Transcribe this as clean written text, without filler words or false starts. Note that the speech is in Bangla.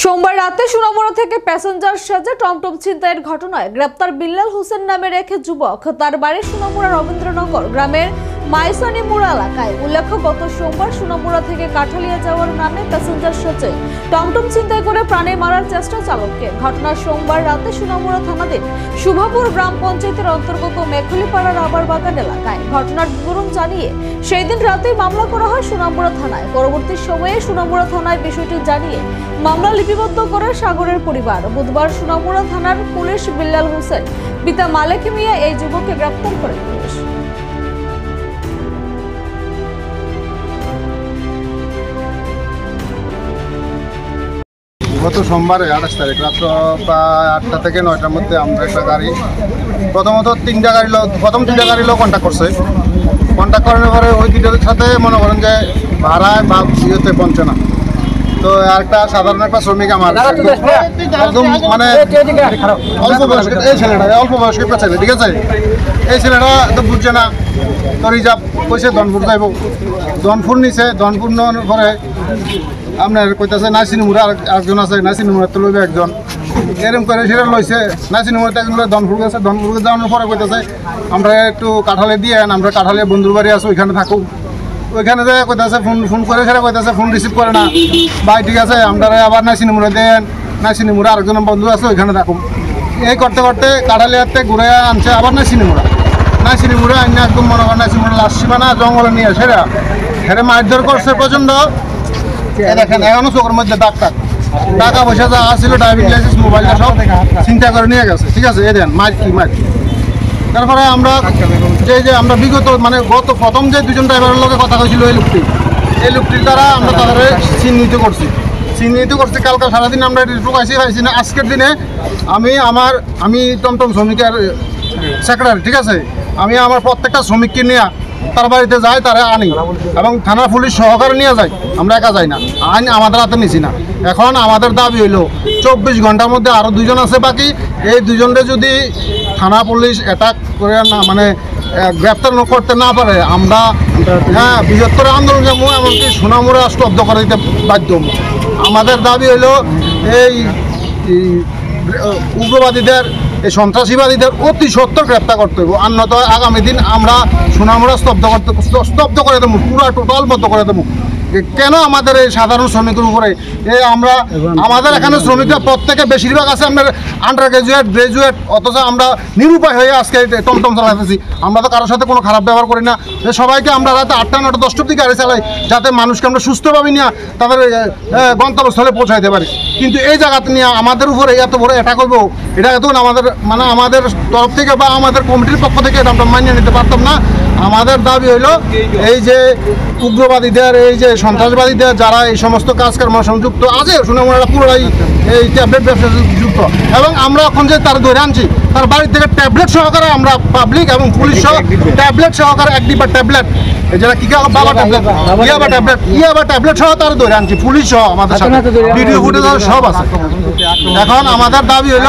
সোমবার রাতে সোনামুড়া থেকে প্যাসেঞ্জার সাজে টমটম ছিনতাইয়ের ঘটনায় গ্রেপ্তার বিল্লাল হোসেন নামের এক যুবক। তার বাড়ি সোনামুড়া রবীন্দ্রনগর গ্রামের মাইসানি মুড়া এলাকায়। উল্লেখ্য, গত সোমবার সোনামুড়া থেকে কাঠালিয়া যাওয়ার নামে প্যাসেঞ্জার সাজে টমটম ছিনতাই করে প্রাণে মারার চেষ্টা চালককে। ঘটনা সোমবার রাতে সোনামুড়া থানাধীন শুভাপুর গ্রাম পঞ্চায়েতের অন্তর্গত মেখলিপাড়া রাবার বাগান এলাকায়। ঘটনার বিবরণ জানিয়ে সেই দিন রাতেই মামলা করা হয় সোনামুড়া থানায়। পরবর্তী সময়ে সোনামুড়া থানায় বিষয়টি জানিয়ে মামলা লিপিবদ্ধ করে সাগরের পরিবার। বুধবার সোনামুড়া থানার পুলিশ বিল্লাল হোসেন পিতা মালেক মিয়া এই যুবককে গ্রেপ্তার করে। পুলিশ গত সোমবারে 28 তারিখ রাত প্রায় 8টা থেকে 9টার মধ্যে আমরা একটা গাড়ি প্রথম দুইটা গাড়ি লোক কন্ট্যাক্ট করছে। কন্ট্যাক্ট করানোর পরে ওই দুটোর সাথে মনে করেন যে ভাড়ায় বা ইয়েতে পৌঁছে না। তো একটা সাধারণ একটা শ্রমিক আমার একদম মানে অল্প বয়স্ক, এই ছেলেটা অল্প বয়স্ক একটা ছেলে, ঠিক আছে। এই ছেলেটা তো বুঝছে না, তো রিজার্ভ কইছে দনপুর যাইব। দনপুর নিছে, দনপুর নেওয়ার পরে আপনার কইতেছে নাইসিনিমুড়া একজন আছে, নাইসিনিমুড়া তো লইবে একজন, এরকম করে সেটা লইছে। নাইসিনিমুড়াতে একজন দনপুর গেছে, দনপুরকে যাওয়ানোর পরে কইতেছে আমরা একটু কাঠালে দিয়ে আমরা কাঠালে বন্ধুর বাড়ি আছো, ওইখানে থাকুক। ওইখানে যে কইতেছে ফোন করে সেটা কইতেছে, ফোন রিসিভ করে না। ভাই ঠিক আছে, আমরা আবার নাইসিনিমুড়া দেন, নাইসিনিমুড়া আরেকজন বন্ধু আছে, ওইখানে থাকুক। এই করতে করতে কাঠালিয়াতে ঘুরে আনছে আবার নাইসিনিমুড়া আইনে একদম মনে করেন নাইসিনিমুড়া লাশ সীমানা জঙ্গলে নিয়ে সেটা হেরে মারধর করছে প্রচণ্ড। দেখেন এখনো চোখের মধ্যে টাকা পয়সা যা আসছিল, ড্রাইভিং লাইসেন্স, মোবাইলটা সব চিন্তা করে নিয়ে গেছে, ঠিক আছে। এই দেন মার তারপরে আমরা যে আমরা বিগত মানে গত প্রথম যে দুজন ড্রাইভারের লোকে কথা কইছিল এই লোকটির দ্বারা আমরা তাদের চিহ্নিত করছি। কালকে সারাদিন আমরা পাইছি না। আজকের দিনে আমি টমটম শ্রমিকের সেক্রেটারি, ঠিক আছে। আমি আমার প্রত্যেকটা শ্রমিককে নিয়ে তার বাড়িতে যাই, তারা আনি এবং থানা পুলিশ সহকারে নিয়ে যাই। আমরা একা যাই না, আইন আমাদের হাতে নিছি না। এখন আমাদের দাবি হইল 24 ঘন্টার মধ্যে আরও দুজন আছে বাকি, এই দুজনকে যদি থানা পুলিশ অ্যাটাক করে না মানে গ্রেপ্তার করতে না পারে, আমরা বৃহত্তর আন্দোলন যাবো, এমনকি সোনামুড়া স্তব্ধ করে দিতে বাধ্য। আমাদের দাবি হইল এই উগ্রবাদীদের, এই সন্ত্রাসীবাদীদের অতি সত্বর গ্রেপ্তার করতে হবে। অন্যত আগামী দিন আমরা সোনামুড়া স্তব্ধ করে দেবো, পুরা টোটাল বন্ধ করে দেবো। কেন আমাদের এই সাধারণ শ্রমিকের উপরে আমাদের এখানে শ্রমিকরা প্রত্যেকে বেশিরভাগ আছে আপনার আন্ডার গ্রাজুয়েট, অথচ আমরা নিরুপায় হয়ে আজকে টমটম চালাতেছি। আমরা তো কারোর সাথে কোনো খারাপ ব্যবহার করি না। সবাইকে আমরা রাতে 8টা 9টা 10টার দিকে গাড়ি চালাই, যাতে মানুষকে আমরা সুস্থভাবে নিয়ে তাদের গন্তব্যস্থলে পৌঁছাইতে পারি। কিন্তু এই জায়গাতে নিয়ে আমাদের উপরে এত বড় অ্যাটাক করবো, এটা এত আমাদের তরফ থেকে বা আমাদের কমিটির পক্ষ থেকে এটা আমরা মানিয়ে নিতে পারতাম না। আমাদের দাবি হইল এই যে উগ্রবাদীদের, এই যে সন্ত্রাসবাদীদের যারা এই সমস্ত কাজকর্ম সংযুক্ত আছে, সোনামুড়া পুরোটাই এই ট্যাবলেট ব্যবসা যুক্ত। এবং আমরা এখন যে তার ধরে আনছি, তার বাড়ি থেকে ট্যাবলেট সহকারে আমরা পাবলিক এবং পুলিশ সহ ট্যাবলেট সহকারে এক ডিব্বা ট্যাবলেট, যারা কি বাবা ট্যাবলেট সহ তার ধরে আনছি, পুলিশ সহ আমাদের সাথে ভিডিও ফুটেজ সব আছে। এখন আমাদের দাবি হইল